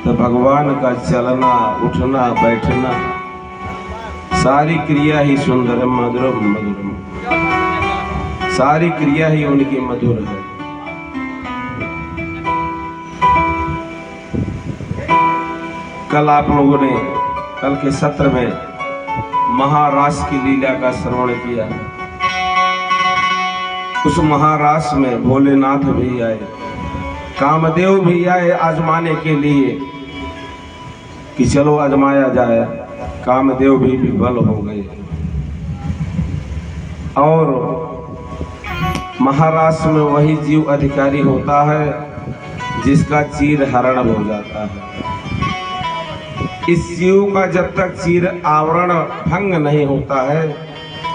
तो भगवान का चलना उठना बैठना सारी क्रिया ही सुंदर मधुरम मधुरम, सारी क्रिया ही उनकी मधुर है। कल आप लोगों ने कल के सत्र में महारास की लीला का श्रवण किया। उस महारास में भोलेनाथ भी आए, कामदेव भी आए आजमाने के लिए कि चलो आजमाया जाए। कामदेव भी विफल हो गए और महारास में वही जीव अधिकारी होता है जिसका चीर हरण हो जाता है। इस जीव का जब तक चीर आवरण भंग नहीं होता है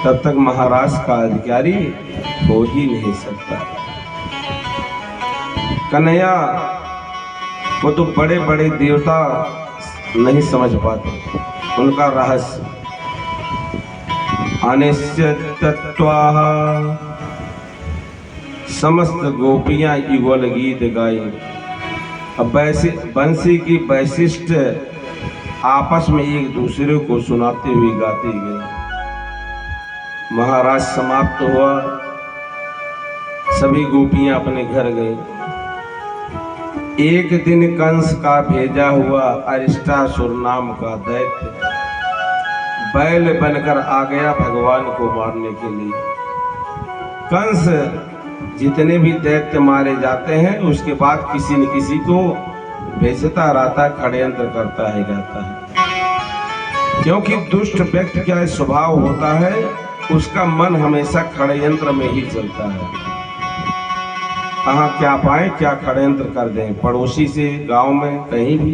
तब तक महाराज का अधिकारी हो ही नहीं सकता। कन्हैया वो तो बड़े बड़े देवता नहीं समझ पाते उनका रहस्य। अनिश्चितत्वाः समस्त गोपियां युगल गीत गाई। अब बंसी की वैशिष्ट आपस में एक दूसरे को सुनाते हुए गाती गई। महाराज समाप्त हुआ, सभी गोपियां अपने घर गई। एक दिन कंस का भेजा हुआ अरिष्टासुर नाम का दैत्य बैल बनकर आ गया भगवान को मारने के लिए। कंस जितने भी दैत्य मारे जाते हैं उसके बाद किसी न किसी को भेजता रहता है, षड्यंत्र करता है, जाता है। क्योंकि दुष्ट व्यक्ति का स्वभाव होता है, उसका मन हमेशा षड्यंत्र में ही चलता है। कहाँ क्या पाए, क्या षड्यंत्र कर दें, पड़ोसी से, गांव में, कहीं भी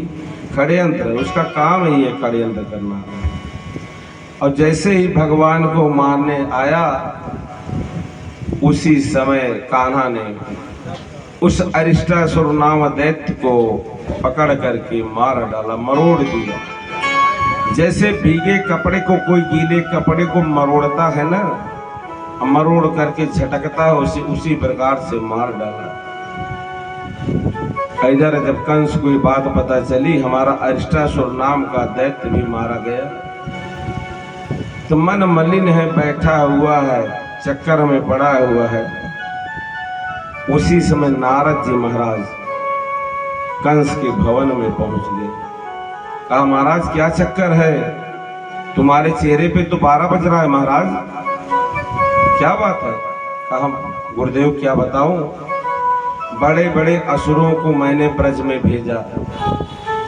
षड्यंत्र, उसका काम ही है षड्यंत्र करना। और जैसे ही भगवान को मारने आया उसी समय कान्हा ने उस अरिष्टासुर नाम दैत्य को पकड़ करके मार डाला, मरोड़ दिया। जैसे भीगे कपड़े को कोई गीले कपड़े को मरोड़ता है ना, मरोड़ करके झटकता है, उसी प्रकार से मार डाला। इधर जब कंस को ये बात पता चली हमारा अरिष्टासुर नाम का दैत्य भी मारा गया, तो मन मलिन है, बैठा हुआ है, चक्कर में पड़ा हुआ है। उसी समय नारद जी महाराज कंस के भवन में पहुंच गए। कहा महाराज क्या चक्कर है, तुम्हारे चेहरे पे तो 12 बज रहा है महाराज, क्या बात है? कहा गुरुदेव क्या बताऊं, बड़े बड़े असुरों को मैंने ब्रज में भेजा,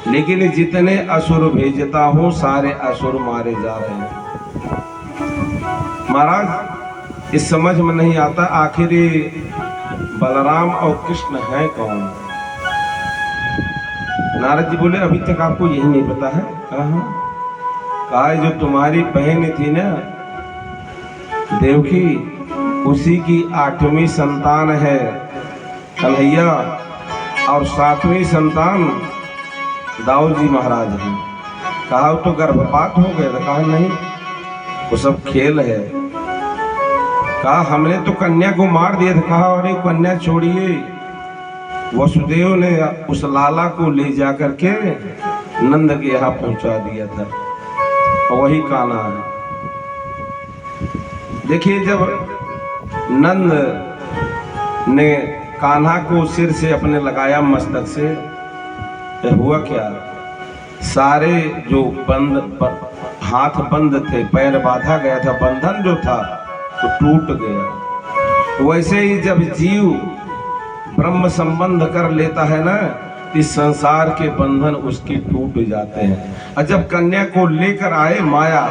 लेकिन जितने असुर भेजता हूं सारे असुर मारे जा रहे हैं। महाराज इस समझ में नहीं आता आखिर बलराम और कृष्ण हैं कौन? नारद जी बोले अभी तक आपको यही नहीं पता है? कहा जो तुम्हारी बहन थी ना देवकी, उसी की 8वीं संतान है कन्हैया, और 7वीं संतान दाऊद जी महाराज हैं। कहा तो गर्भपात हो गया था? कहा नहीं, वो सब खेल है। कहा हमने तो कन्या को मार दिया था। कहा अरे कन्या छोड़िए, वसुदेव ने उस लाला को ले जाकर के नंद के यहाँ पहुंचा दिया था, और वही कान्हा है। देखिए जब नंद ने कान्हा को सिर से अपने लगाया मस्तक से, तो हुआ क्या, सारे जो हाथ बंद थे, पैर बांधा गया था, बंधन जो था तो टूट गया। वैसे ही जब जीव ब्रह्म संबंध कर लेता है ना, इस संसार के बंधन उसके टूट जाते हैं। और जब कन्या को लेकर आए, माया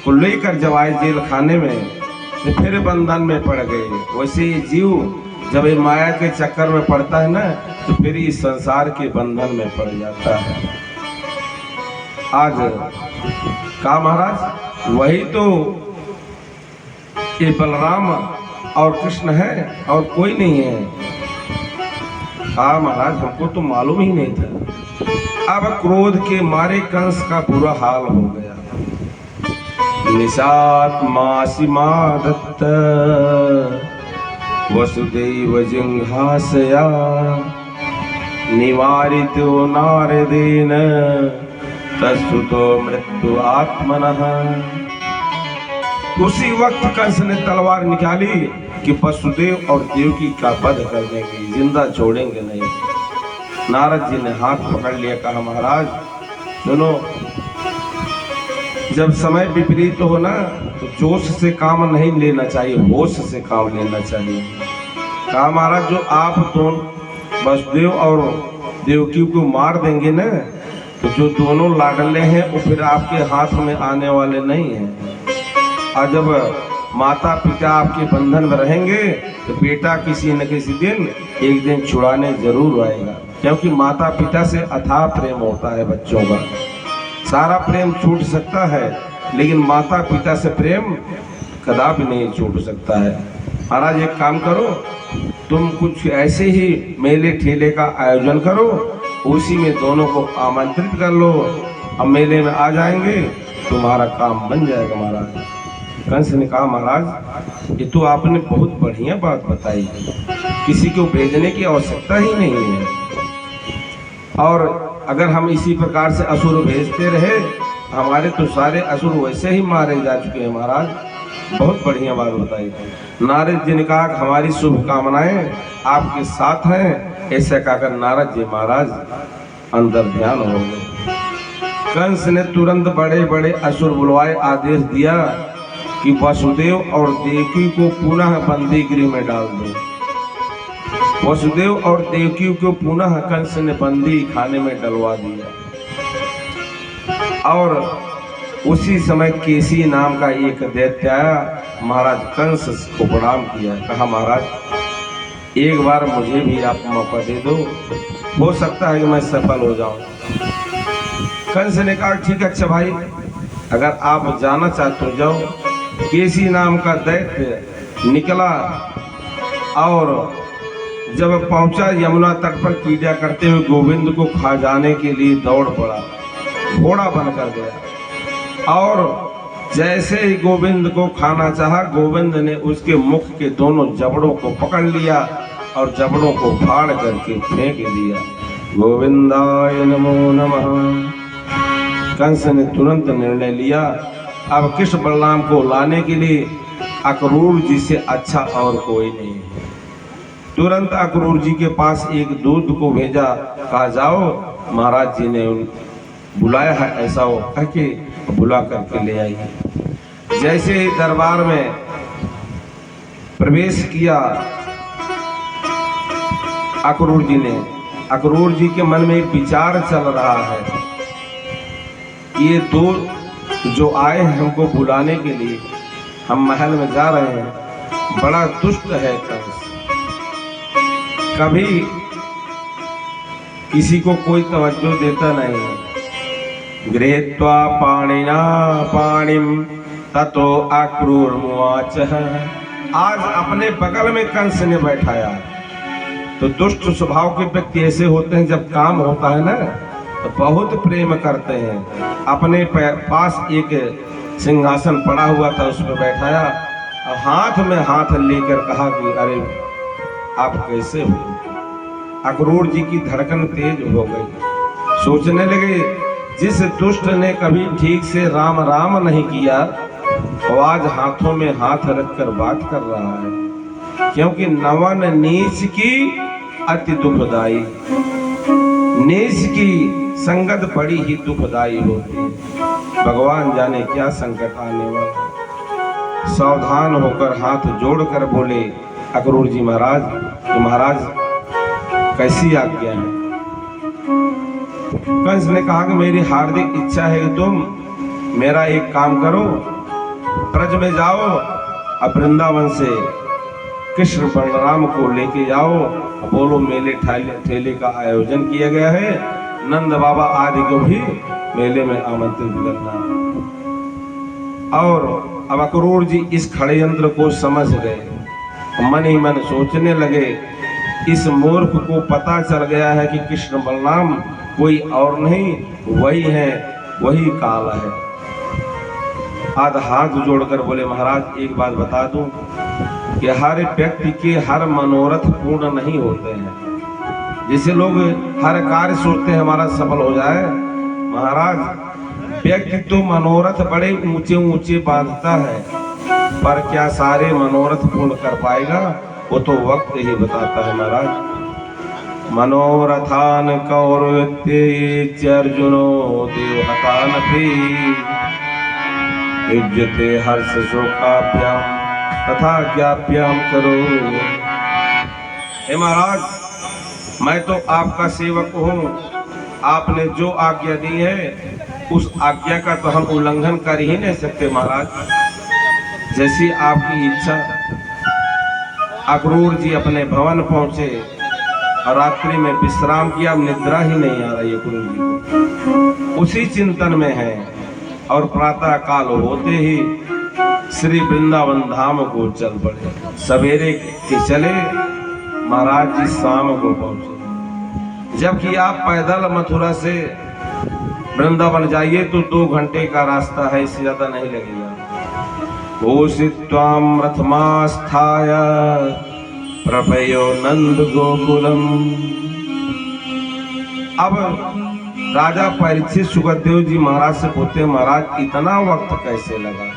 को लेकर जब आए जेल खाने में, तो फिर बंधन में पड़ गए। वैसे ही जीव जब ये माया के चक्कर में पड़ता है ना, तो फिर इस संसार के बंधन में पड़ जाता है। आज कहा महाराज वही तो ये बलराम और कृष्ण है और कोई नहीं है। हाँ महाराज हमको तो मालूम ही नहीं था। अब क्रोध के मारे कंस का बुरा हाल हो गया। निशात मासीमा दत्त वसुदेव जिंघासया निवारितो नारदेन तस्तुतो मृत्यु आत्मनः। उसी वक्त कंस ने तलवार निकाली कि वसुदेव और देवकी का वध कर देंगे, जिंदा छोड़ेंगे नहीं। नारद जी ने हाथ पकड़ लिया, कहा महाराज सुनो, जब समय विपरीत हो ना तो जोश से काम नहीं लेना चाहिए, होश से काम लेना चाहिए। कहा महाराज जो आप दोनों वसुदेव और देवकी को मार देंगे ना तो जो दोनों लाडले हैं वो फिर आपके हाथ में आने वाले नहीं हैं। और जब माता पिता आपके बंधन में रहेंगे तो बेटा किसी न किसी दिन एक दिन छुड़ाने जरूर आएगा, क्योंकि माता पिता से अथाह प्रेम होता है बच्चों का। सारा प्रेम छूट सकता है लेकिन माता पिता से प्रेम कदापि नहीं छूट सकता है। महाराज एक काम करो, तुम कुछ ऐसे ही मेले ठेले का आयोजन करो, उसी में दोनों को आमंत्रित कर लो, अब मेले में आ जाएंगे, तुम्हारा काम बन जाएगा। महाराज कंस ने कहा महाराज ये तो आपने बहुत बढ़िया बात बताई, किसी को भेजने की आवश्यकता ही नहीं है, और अगर हम इसी प्रकार से असुर भेजते रहे हमारे तो सारे असुर वैसे ही मारे जा चुके हैं। महाराज बहुत बढ़िया बात बताई। नारद जी ने कहा कि हमारी शुभकामनाएं आपके साथ हैं। ऐसा कहकर नारद जी महाराज अंदर ध्यान हो गए। कंस ने तुरंत बड़े बड़े असुर बुलवाए, आदेश दिया कि वसुदेव और देवकी को पुनः बंदी गृह में डाल दो। वसुदेव और देवकी को पुनः कंस ने बंदी खाने में डलवा दिया। और उसी समय केसी नाम का एक दैत्य आया, महाराज कंस को प्रणाम किया, कहा महाराज एक बार मुझे भी आप मौका दे दो, हो सकता है कि मैं सफल हो जाऊं। कंस ने कहा ठीक है अच्छा भाई, अगर आप जाना चाहते हो जाओ। केसी नाम का दैत्य निकला और जब पहुंचा यमुना तट पर कीड़ा करते हुए गोविंद को खा जाने के लिए दौड़ पड़ा, घोड़ा बनकर गया और जैसे ही गोविंद को खाना चाहा, गोविंद ने उसके मुख के दोनों जबड़ों को पकड़ लिया और जबड़ों को फाड़ करके फेंक दिया। गोविंदाय नमो नमः। कंस ने तुरंत निर्णय लिया अब कृष्ण बलराम को लाने के लिए अक्रूर जी से अच्छा और कोई नहीं है। तुरंत अक्रूर जी के पास एक दूत को भेजा, कहा जाओ महाराज जी ने बुलाया है, ऐसा हो कह के बुला करके ले आई। जैसे ही दरबार में प्रवेश किया अक्रूर जी ने, अक्रूर जी के मन में एक विचार चल रहा है, ये दो जो आए हैं हमको बुलाने के लिए, हम महल में जा रहे हैं, बड़ा दुष्ट है कंस, कभी किसी को कोई तवज्जो देता नहीं है। गृहीत्वा पाणिना पाणिम ततो अक्रूरमुवाच। आज अपने बगल में कंस ने बैठाया। तो दुष्ट स्वभाव के व्यक्ति ऐसे होते हैं, जब काम होता है ना तो बहुत प्रेम करते हैं। अपने पास एक सिंहासन पड़ा हुआ था, उस पर बैठाया और हाथ में हाथ लेकर कहा कि अरे आप कैसे हो। अक्रूर जी की धड़कन तेज हो गई, सोचने लगे जिस दुष्ट ने कभी ठीक से राम राम नहीं किया वो आज हाथों में हाथ रखकर बात कर रहा है, क्योंकि नवन नीच की अति दुखदाई, नीच की संगत बड़ी ही दुखदाई होती है। भगवान जाने क्या संकट आने वाला। सावधान होकर हाथ जोड़कर बोले अक्रूर जी महाराज, तो महाराज कैसी आज्ञा है। कंस ने कहा कि मेरी हार्दिक इच्छा है कि तुम मेरा एक काम करो, ब्रज में जाओ और वृंदावन से कृष्ण बलराम को लेके जाओ, बोलो मेले ठेले का आयोजन किया गया है, नंद बाबा आदि को भी मेले में आमंत्रित करना। और अब अक्रूर जी इस षड्यंत्र को समझ गए, मन ही मन सोचने लगे इस मूर्ख को पता चल गया है कि कृष्ण बलराम कोई और नहीं वही है, वही काल है। आज हाथ जोड़कर बोले महाराज एक बात बता दूं कि हर व्यक्ति के हर मनोरथ पूर्ण नहीं होते हैं। जैसे लोग हर कार्य सोचते हैं हमारा सफल हो जाए, महाराज व्यक्ति तो मनोरथ बड़े ऊंचे ऊंचे बांधता है, पर क्या सारे मनोरथ पूर्ण कर पाएगा, वो तो वक्त ही बताता है महाराज। मनोरथान कौरवत्ये अर्जुनो देवहतानपि युज्यते हर्ष शोकाभ्याम तथा ज्ञाप्याम करो। हे महाराज, मैं तो आपका सेवक हूँ, आपने जो आज्ञा दी है उस आज्ञा का तो हम उल्लंघन कर ही नहीं सकते महाराज। जैसी आपकी इच्छा। अक्रूर जी अपने भवन पहुंचे और रात्रि में विश्राम किया, निद्रा ही नहीं आ रही अक्रूर जी को, उसी चिंतन में है। और प्रातः काल होते ही श्री वृंदावन धाम को चल पड़े। सवेरे के चले, महाराज जी शाम को पहुंचे। जबकि आप पैदल मथुरा से वृंदावन जाइए तो 2 घंटे का रास्ता है, इससे ज्यादा नहीं लगेगा। भूषित्वाम रथमास्थाय प्रभयो नंद गोकुलम। अब राजा परीक्षित सुखदेव जी महाराज से पूछते, महाराज इतना वक्त कैसे लगा,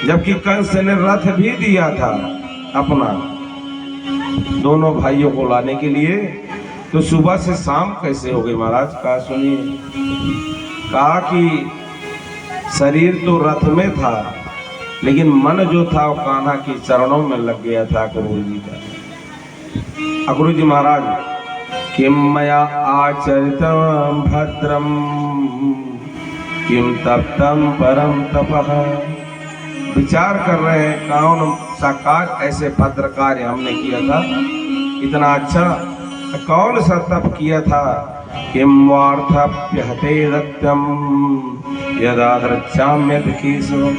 जबकि कंस ने रथ भी दिया था अपना दोनों भाइयों को लाने के लिए, तो सुबह से शाम कैसे हो गई महाराज? कहा सुनिए, कहा कि शरीर तो रथ में था, लेकिन मन जो था वो कान्हा के चरणों में लग गया था अक्रूर जी का। अक्रूर जी महाराज, किम मया आचरितम भद्रम किम तप्तम परम तपः। विचार कर रहे हैं कौन सा कार्य ऐसे भद्र कार्य हमने किया था, इतना अच्छा कौन सा तप किया था। किम वार्थप्यहते रक्तम यदा धृच्छाम्यथ केशवम।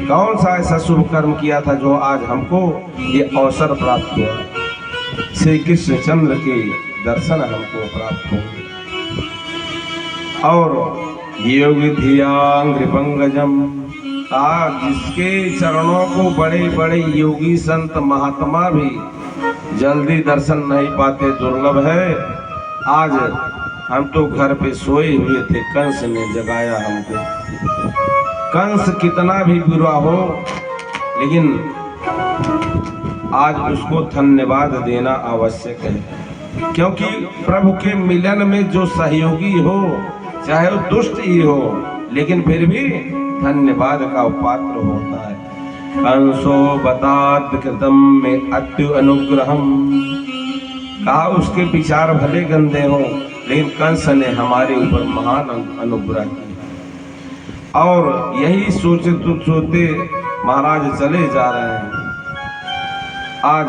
कौन सा ऐसा शुभ कर्म किया था जो आज हमको ये अवसर प्राप्त हुआ, श्री कृष्ण चंद्र के दर्शन हमको प्राप्त हुए। और योगी धियांग्रिपंगजम, जिसके चरणों को बड़े बड़े योगी संत महात्मा भी जल्दी दर्शन नहीं पाते, दुर्लभ है। आज हम तो घर पे सोए हुए थे, कंस ने जगाया हमको। कंस कितना भी बुरा हो, लेकिन आज उसको धन्यवाद देना आवश्यक है, क्योंकि प्रभु के मिलन में जो सहयोगी हो, चाहे वो दुष्ट ही हो, लेकिन फिर भी धन्यवाद का पात्र होता है। कंसो बतात कृतम में अत्यु अनुग्रहम। कहा उसके विचार भले गंदे हो, लेकिन कंस ने हमारे ऊपर महान अनुग्रह किया। और यही सोचते महाराज चले जा रहे हैं। आज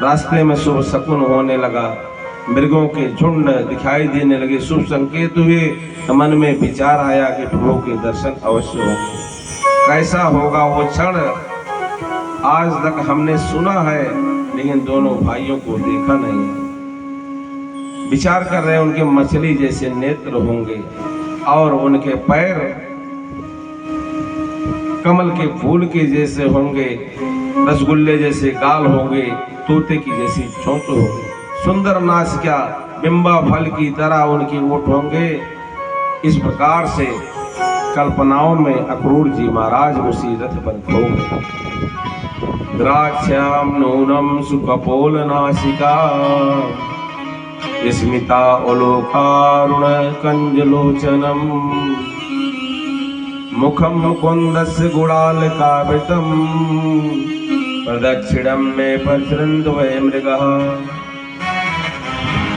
रास्ते में शुभ शकुन होने लगा, मृगों के झुंड दिखाई देने लगे, शुभ संकेत हुए। तो मन में विचार आया कि प्रभु के दर्शन अवश्य होंगे। कैसा होगा वो क्षण, आज तक हमने सुना है, लेकिन दोनों भाइयों को देखा नहीं है। विचार कर रहे हैं, उनके मछली जैसे नेत्र होंगे और उनके पैर कमल के फूल के जैसे होंगे, रसगुल्ले जैसे गाल होंगे, तोते की जैसी चोंच होगी, सुंदर नासिका, बिंबा फल की तरह उनकी ओठ होंगे। इस प्रकार से कल्पनाओं में अक्रूर जी महाराज उसी रथ पर खो गए। द्राक्षाम नूनम सुकपोल नासिका स्मिता उलोकारुण कंजलोचनम मुखम मुकुंदस्य गुणाल कावृतम प्रदक्षिणम में पचरंद वै मृगः।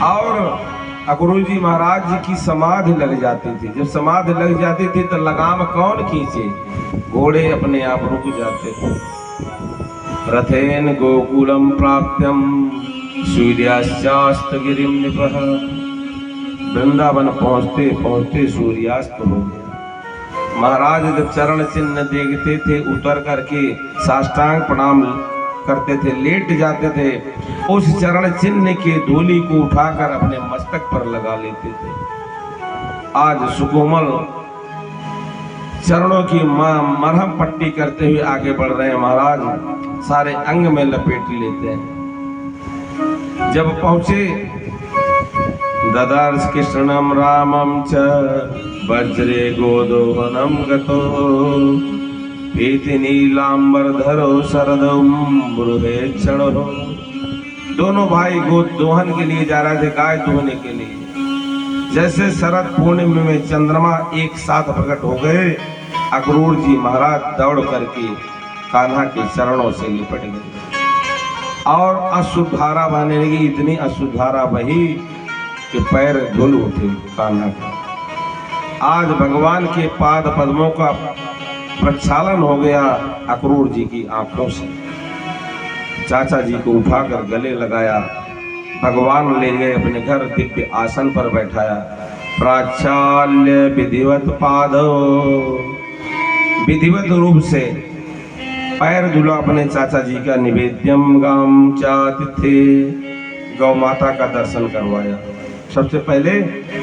और अक्रूर जी महाराज जी की समाधि लग जाती थी। जब समाधि लग जाती थी तो लगाम कौन खींचे? घोड़े अपने आप रुक जाते थे। रथेन गोकुलम प्राप्त्यम सूर्यास्तास्त गिरिम निपः। वृंदावन पहुंचते पहुंचते सूर्यास्त हो गया। महाराज जब चरण चिन्ह देखते थे, उतर करके साष्टांग प्रणाम करते थे, लेट जाते थे, उस चरण चिन्ह के धूलि को उठाकर अपने मस्तक पर लगा लेते थे। आज सुकोमल चरणों की मरहम पट्टी करते हुए आगे बढ़ रहे हैं महाराज, सारे अंग में लपेट लेते हैं। जब पहुंचे ददर्श कृष्णम रामम च वज्रे गोदोहनम गतो पीति नीलांबरधरो शरदम ब्रुहे क्षणो। दोनों भाई गोद दोहन के लिए जा रहे थे, गाय दोहने के लिए। जैसे शरद पूर्णिमा में चंद्रमा एक साथ प्रकट हो गए, अक्रूर जी महाराज दौड़ करके कान्हा के चरणों से लिपट गए और अशुद्ध धारा बहने लगी। इतनी अशुद्ध धारा बही कि पैर धुल उठे कान्हा का। आज भगवान के पाद पद्मों का प्रक्षालन हो गया अक्रूर जी की आंखों से। चाचा जी को उठाकर गले लगाया, भगवान ले गए अपने घर, दिव्य आसन पर बैठाया। प्राचाल्य विधिवत पादो, विधिवत रूप से पैर धुला अपने चाचा जी का। निवेद्यम गाम चातिथे, गौ माता का दर्शन करवाया। सबसे पहले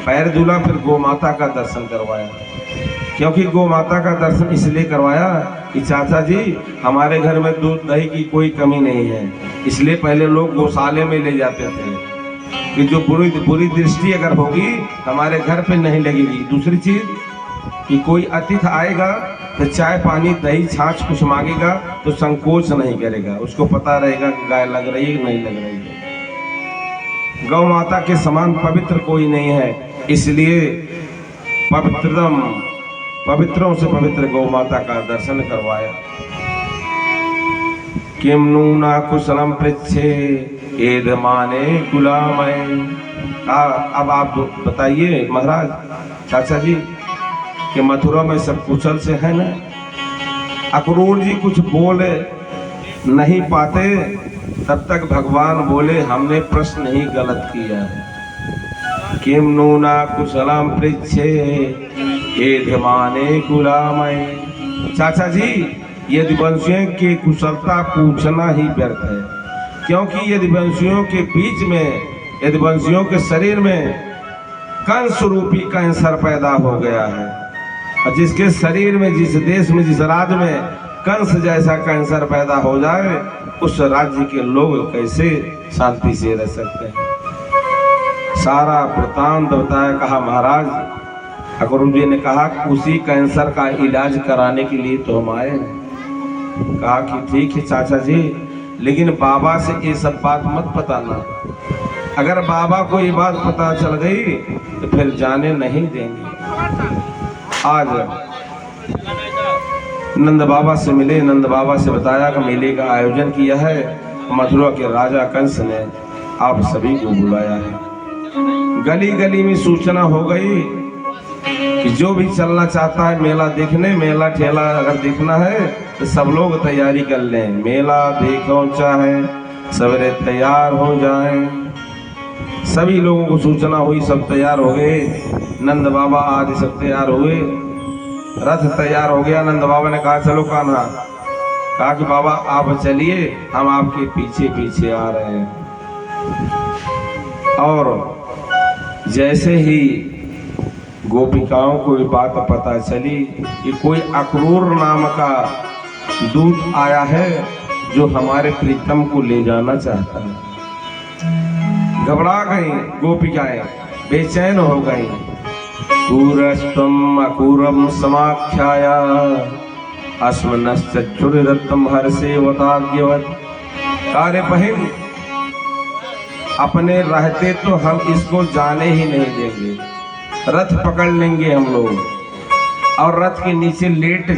पैर धुला, फिर गौ माता का दर्शन करवाया। क्योंकि गौ माता का दर्शन इसलिए करवाया कि चाचा जी हमारे घर में दूध दही की कोई कमी नहीं है, इसलिए पहले लोग गौशाले में ले जाते थे कि जो बुरी दृष्टि अगर होगी हमारे घर पे नहीं लगेगी। दूसरी चीज कि कोई अतिथि आएगा तो चाय पानी दही छाछ कुछ मांगेगा तो संकोच नहीं करेगा, उसको पता रहेगा कि गाय लग रही है कि नहीं लग रही है। गौ माता के समान पवित्र कोई नहीं है, इसलिए पवित्रों से पवित्र गौ माता का दर्शन करवाया। किम नूना कुशलम पृच्छे एधमाने गुलामय। अब आप बताइए महाराज, चाचा जी कि मथुरा में सब कुशल से है ना? अक्रूर जी कुछ बोले नहीं पाते, तब तक भगवान बोले हमने प्रश्न ही गलत किया। किम नूना कुशलम पृच्छे एधमाने गुलामय। चाचा जी यदुवंशियों की कुशलता पूछना ही व्यर्थ है, क्योंकि यदुवंशियों के बीच में, यदुवंशियों के शरीर में कंस रूपी कैंसर पैदा हो गया है। और जिसके शरीर में, जिस देश में, जिस राज्य में कंस जैसा कैंसर पैदा हो जाए, उस राज्य के लोग कैसे शांति से रह सकते हैं। सारा वृतांत बताया। कहा महाराज, अक्रूर जी ने कहा उसी कैंसर का इलाज कराने के लिए तो हम आए हैं। कहा कि ठीक है चाचा जी, लेकिन बाबा से ये सब बात मत बताना। अगर बाबा को ये बात पता चल गई तो फिर जाने नहीं देंगे। आज नंद बाबा से मिले, नंद बाबा से बताया कि मेले का आयोजन किया है, मथुरा के राजा कंस ने आप सभी को बुलाया है। गली गली में सूचना हो गई कि जो भी चलना चाहता है मेला देखने, मेला ठेला अगर देखना है तो सब लोग तैयारी कर लें। मेला देखो चाहे सवेरे तैयार हो जाएं। सभी लोगों को सूचना हुई, सब तैयार हो गए। नंद बाबा आदि सब तैयार हुए, रथ तैयार हो गया। नंद बाबा ने कहा चलो कान्हा। कहा कि बाबा आप चलिए, हम आपके पीछे पीछे आ रहे हैं। और जैसे ही गोपिकाओं को ये बात पता चली कि कोई अक्रूर नाम का दूत आया है जो हमारे प्रीतम को ले जाना चाहता है, घबरा गई गोपिकाएं, बेचैन हो गई। कूरस्तम अकूरम समाख्याया अस्मनश्चुरिदत्तम हर्षेवताज्ञवत्। कार्य बहिन, अपने रहते तो हम इसको जाने ही नहीं देंगे। रथ पकड़ लेंगे हम लोग और रथ के नीचे लेट